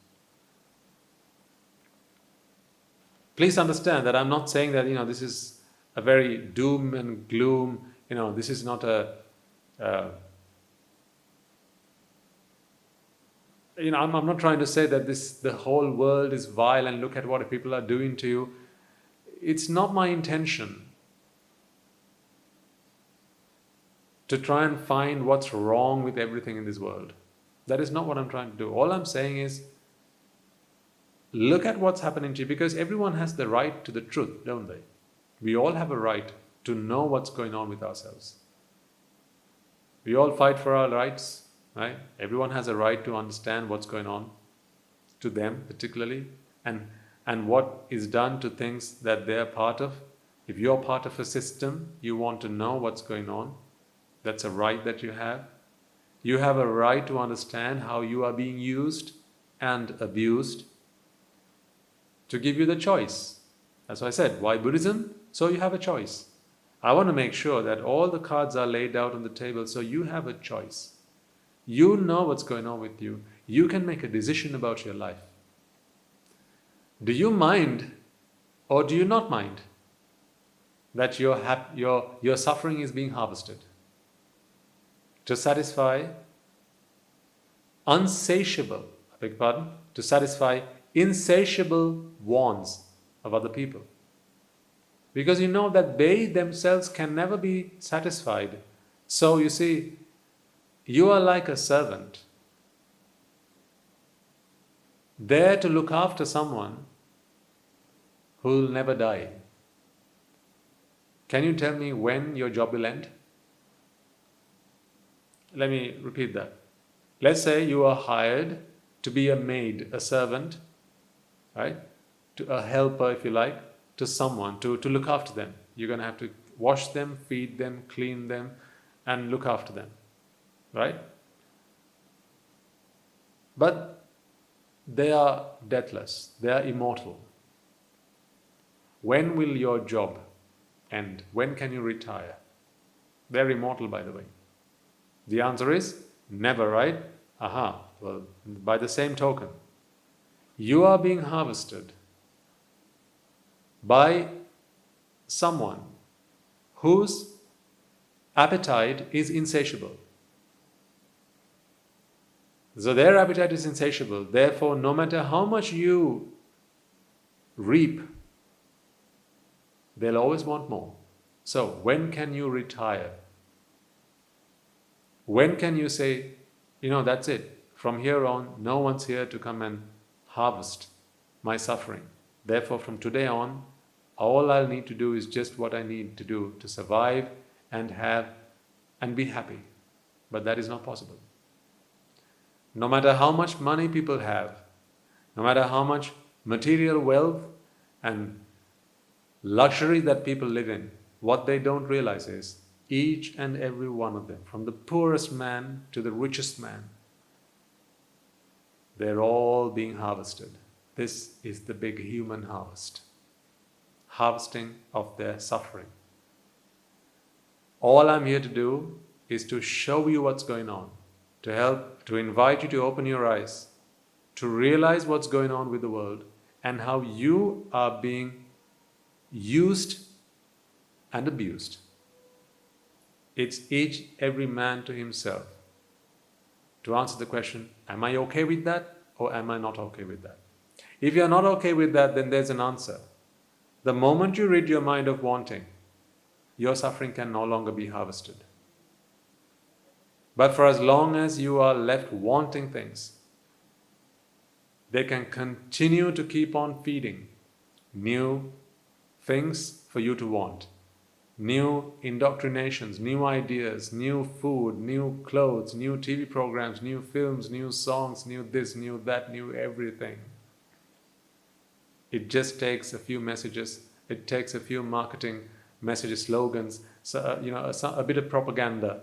Please understand that I'm not saying that, this is a very doom and gloom, this is not I'm not trying to say that the whole world is vile and look at what people are doing to you. It's not my intention to try and find what's wrong with everything in this world. That is not what I'm trying to do. All I'm saying is, look at what's happening to you, because everyone has the right to the truth, don't they? We all have a right to know what's going on with ourselves. We all fight for our rights, right? Everyone has a right to understand what's going on to them particularly, and what is done to things that they're part of. If you're part of a system, you want to know what's going on. That's a right that you have. You have a right to understand how you are being used and abused, to give you the choice. That's why I said, why Buddhism? So you have a choice. I want to make sure that all the cards are laid out on the table, so you have a choice. You know what's going on with you. You can make a decision about your life. Do you mind or do you not mind that your suffering is being harvested to satisfy to satisfy insatiable wants of other people? Because you know that they themselves can never be satisfied. So you see, you are like a servant, there to look after someone who will never die. Can you tell me when your job will end? Let me repeat that. Let's say you are hired to be a maid, a servant, right? A helper, if you like, to someone, to look after them. You're going to have to wash them, feed them, clean them, and look after them, right? But they are deathless, they are immortal. When will your job end? When can you retire? They're immortal, by the way. The answer is never, right? Aha. Well, by the same token, you are being harvested by someone whose appetite is insatiable. So their appetite is insatiable. Therefore, no matter how much you reap, they'll always want more. So when can you retire? When can you say, that's it. From here on, no one's here to come and harvest my suffering. Therefore, from today on, all I'll need to do is just what I need to do to survive and have and be happy. But that is not possible. No matter how much money people have, no matter how much material wealth and luxury that people live in, what they don't realize is each and every one of them, from the poorest man to the richest man, they're all being harvested. This is the big human harvest. Harvesting of their suffering. All I'm here to do is to show you what's going on, to help, to invite you to open your eyes, to realize what's going on with the world and how you are being used and abused. It's every man to himself to answer the question, am I okay with that or am I not okay with that? If you're not okay with that, then there's an answer. The moment you rid your mind of wanting, your suffering can no longer be harvested. But for as long as you are left wanting things, they can continue to keep on feeding new things for you to want. New indoctrinations, new ideas, new food, new clothes, new TV programs, new films, new songs, new this, new that, new everything. It just takes a few messages, it takes a few marketing messages, slogans, a bit of propaganda,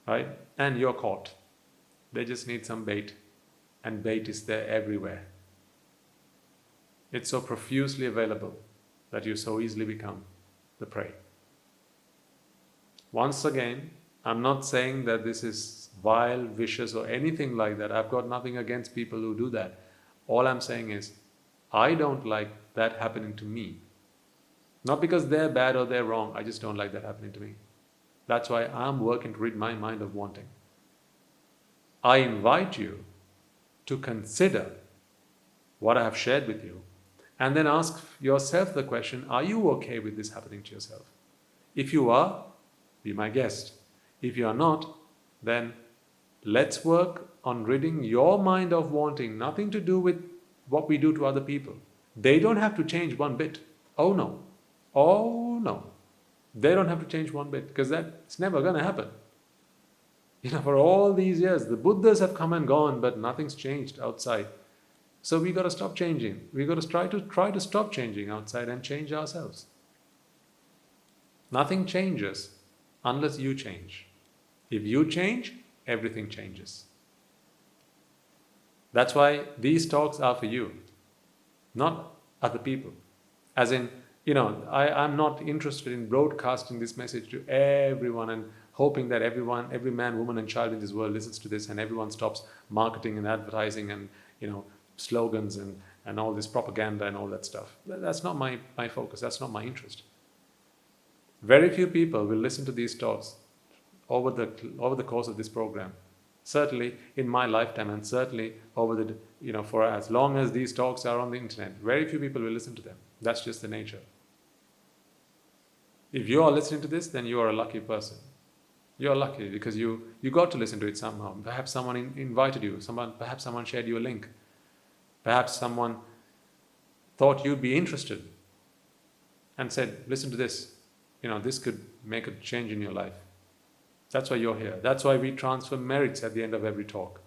right? And you're caught. They just need some bait, and bait is there everywhere. It's so profusely available that you so easily become the prey. Once again, I'm not saying that this is vile, vicious or anything like that. I've got nothing against people who do that. All I'm saying is, I don't like that happening to me. Not because they're bad or they're wrong, I just don't like that happening to me. That's why I'm working to rid my mind of wanting. I invite you to consider what I have shared with you and then ask yourself the question, are you okay with this happening to yourself? If you are, be my guest. If you are not, then let's work on ridding your mind of wanting, nothing to do with what we do to other people. They don't have to change one bit. Oh no. Oh no. They don't have to change one bit because that's never going to happen. For all these years, the Buddhas have come and gone, but nothing's changed outside. So we got to stop changing. We got to try to stop changing outside and change ourselves. Nothing changes unless you change. If you change, everything changes. That's why these talks are for you, not other people. As in, I'm not interested in broadcasting this message to everyone and hoping that everyone, every man, woman and child in this world listens to this and everyone stops marketing and advertising and, slogans and all this propaganda and all that stuff. That's not my focus. That's not my interest. Very few people will listen to these talks over the course of this program. Certainly in my lifetime and certainly over for as long as these talks are on the internet, very few people will listen to them. That's just the nature. If you are listening to this, then you are a lucky person. You are lucky because you got to listen to it somehow. Perhaps someone invited you. Perhaps someone shared you a link. Perhaps someone thought you'd be interested and said, listen to this. This could make a change in your life. That's why you're here. That's why we transfer merits at the end of every talk.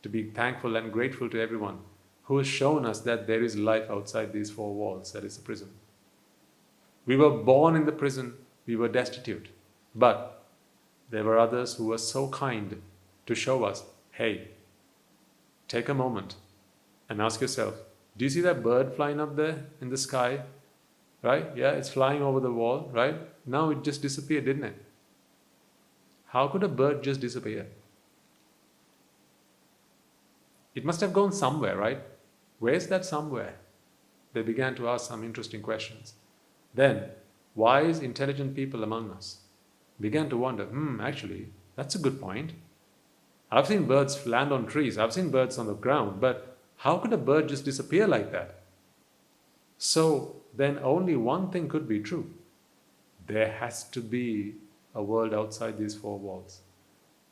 to be thankful and grateful to everyone who has shown us that there is life outside these four walls, that is the prison. We were born in the prison, we were destitute, but there were others who were so kind to show us, hey, take a moment and ask yourself, do you see that bird flying up there in the sky? Right? Yeah, it's flying over the wall, right? Now it just disappeared, didn't it? How could a bird just disappear? It must have gone somewhere, right? Where's that somewhere? They began to ask some interesting questions. Then, wise, intelligent people among us began to wonder, actually, that's a good point. I've seen birds land on trees, I've seen birds on the ground, but how could a bird just disappear like that? So, then only one thing could be true. There has to be a world outside these four walls.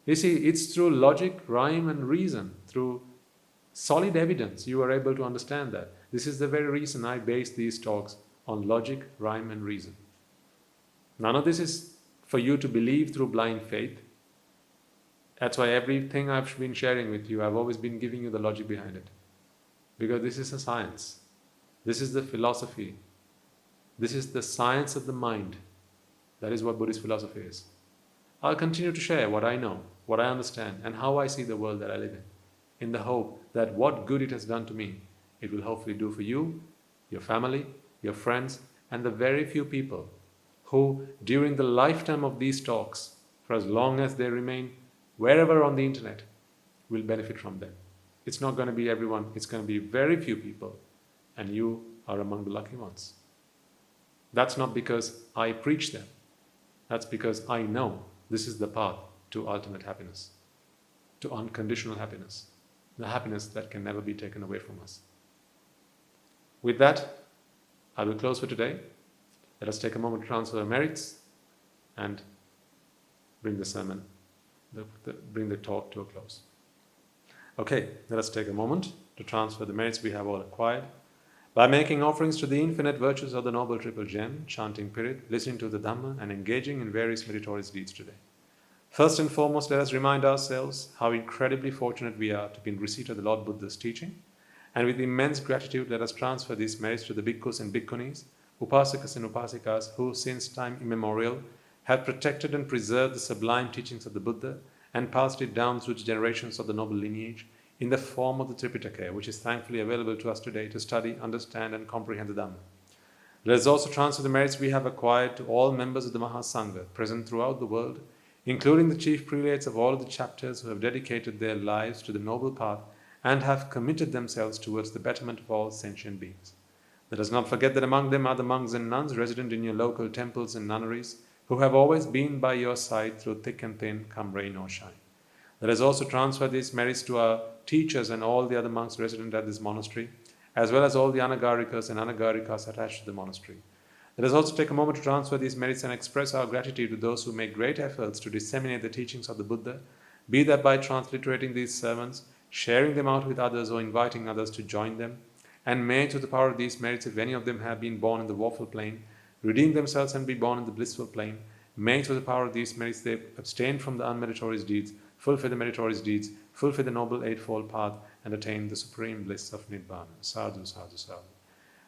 You see, it's through logic, rhyme and reason, through solid evidence, you are able to understand that. This is the very reason I base these talks on logic, rhyme and reason. None of this is for you to believe through blind faith. That's why everything I've been sharing with you, I've always been giving you the logic behind it. Because this is a science. This is the philosophy. This is the science of the mind. That is what Buddhist philosophy is. I'll continue to share what I know, what I understand, and how I see the world that I live in the hope that what good it has done to me, it will hopefully do for you, your family, your friends, and the very few people who, during the lifetime of these talks, for as long as they remain wherever on the internet, will benefit from them. It's not going to be everyone, it's going to be very few people, and you are among the lucky ones. That's not because I preach them. That's because I know this is the path to ultimate happiness, to unconditional happiness, the happiness that can never be taken away from us. With that, I will close for today. Let us take a moment to transfer merits and bring the sermon, bring the talk to a close. Okay, let us take a moment to transfer the merits we have all acquired by making offerings to the infinite virtues of the Noble Triple Gem, chanting Pirit, listening to the Dhamma, and engaging in various meritorious deeds today. First and foremost, let us remind ourselves how incredibly fortunate we are to be in receipt of the Lord Buddha's teaching, and with immense gratitude, let us transfer these merits to the bhikkhus and bhikkhunis, upasakas and upasikas, who since time immemorial have protected and preserved the sublime teachings of the Buddha and passed it down through the generations of the noble lineage in the form of the Tripitaka, which is thankfully available to us today to study, understand and comprehend the Dhamma. Let us also transfer the merits we have acquired to all members of the Mahasangha present throughout the world, including the chief prelates of all of the chapters who have dedicated their lives to the noble path and have committed themselves towards the betterment of all sentient beings. Let us not forget that among them are the monks and nuns resident in your local temples and nunneries, who have always been by your side through thick and thin, come rain or shine. Let us also transfer these merits to our teachers and all the other monks resident at this monastery, as well as all the anagarikas and anagarikas attached to the monastery. Let us also take a moment to transfer these merits and express our gratitude to those who make great efforts to disseminate the teachings of the Buddha, be that by transliterating these sermons, sharing them out with others or inviting others to join them, and may through the power of these merits, if any of them have been born in the woeful plane, redeem themselves and be born in the blissful plane, may through the power of these merits they abstain from the unmeritorious deeds, fulfill the meritorious deeds, fulfill the noble eightfold path, and attain the supreme bliss of Nibbana. Sadhu, sadhu, sadhu.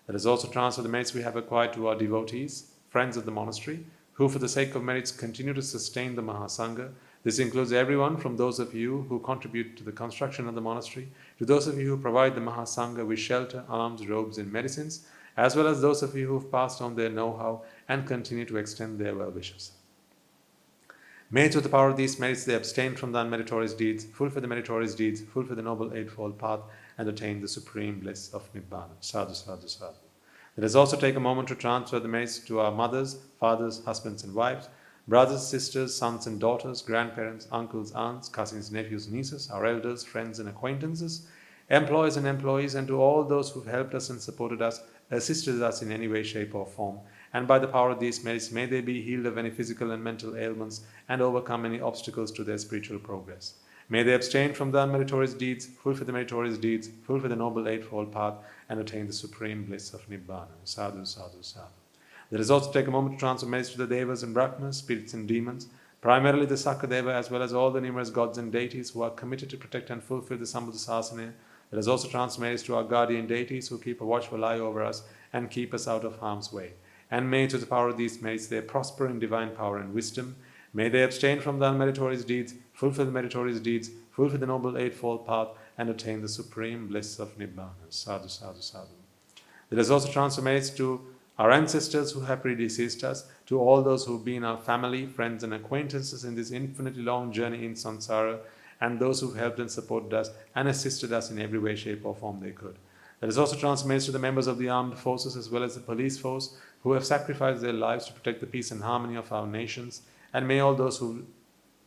Let us also transfer the merits we have acquired to our devotees, friends of the monastery, who for the sake of merits continue to sustain the Mahasangha. This includes everyone from those of you who contribute to the construction of the monastery, to those of you who provide the Mahasangha with shelter, alms, robes, and medicines, as well as those of you who have passed on their know-how and continue to extend their well-wishes. May through the power of these merits they abstain from the unmeritorious deeds, fulfill the meritorious deeds, fulfill the noble eightfold path, and attain the supreme bliss of Nibbana. Sadhu, sadhu, sadhu. Let us also take a moment to transfer the merits to our mothers, fathers, husbands and wives, brothers, sisters, sons and daughters, grandparents, uncles, aunts, cousins, nephews, nieces, our elders, friends and acquaintances, employers and employees, and to all those who have helped us and supported us, assisted us in any way, shape or form. And by the power of these merits, may they be healed of any physical and mental ailments and overcome any obstacles to their spiritual progress. May they abstain from the unmeritorious deeds, fulfill the meritorious deeds, fulfill the noble eightfold path, and attain the supreme bliss of Nibbana. Sadhu, sadhu, sadhu. Let us also take a moment to transfer merits to the Devas and Brahmas, spirits and demons, primarily the Sakadeva, as well as all the numerous gods and deities who are committed to protect and fulfill the Sambuddhasasana. Let us also transfer merits to our guardian deities who keep a watchful eye over us and keep us out of harm's way. And may to the power of these merits they prosper in divine power and wisdom. May they abstain from the unmeritorious deeds, fulfill the meritorious deeds, fulfill the Noble Eightfold Path, and attain the supreme bliss of Nibbana. Sadhu, sadhu, sadhu. Let us also transfer merits to our ancestors who have predeceased us, to all those who have been our family, friends, and acquaintances in this infinitely long journey in samsara, and those who have helped and supported us and assisted us in every way, shape, or form they could. Let us also transfer merits to the members of the armed forces as well as the police force who have sacrificed their lives to protect the peace and harmony of our nations, and may all those who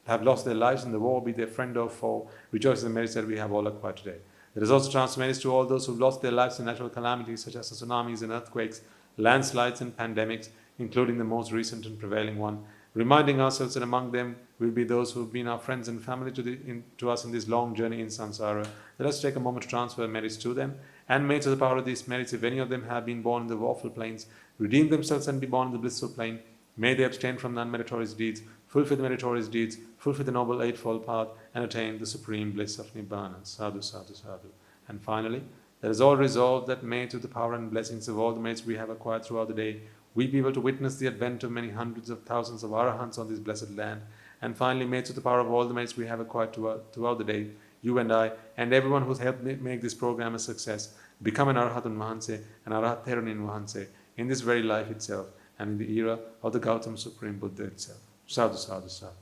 have lost their lives in the war, be their friend or foe, rejoice in the merits that we have all acquired today. Let us also transfer merits to all those who have lost their lives in natural calamities such as the tsunamis and earthquakes, landslides and pandemics, including the most recent and prevailing one, reminding ourselves that among them will be those who have been our friends and family to us in this long journey in samsara. Let us take a moment to transfer merits to them, and may to the power of these merits, if any of them have been born in the woeful plains, redeem themselves and be born in the blissful plain. May they abstain from the unmeritorious deeds, fulfill the meritorious deeds, fulfill the Noble Eightfold Path, and attain the supreme bliss of Nibbana. Sadhu, sadhu, sadhu. And finally, let us all resolve that may to the power and blessings of all the merits we have acquired throughout the day, we be able to witness the advent of many hundreds of thousands of arahants on this blessed land. And finally, may to the power of all the merits we have acquired throughout the day, you and I, and everyone who's helped make this program a success, become an Arahatun Mahanse, an Arahat Therunin Mahanse, in this very life itself, and in the era of the Gautama Supreme Buddha itself. Sadhu, sadhu, sadhu.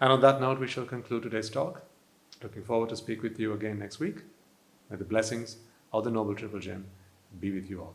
And on that note, we shall conclude today's talk. Looking forward to speak with you again next week. May the blessings of the Noble Triple Gem be with you all.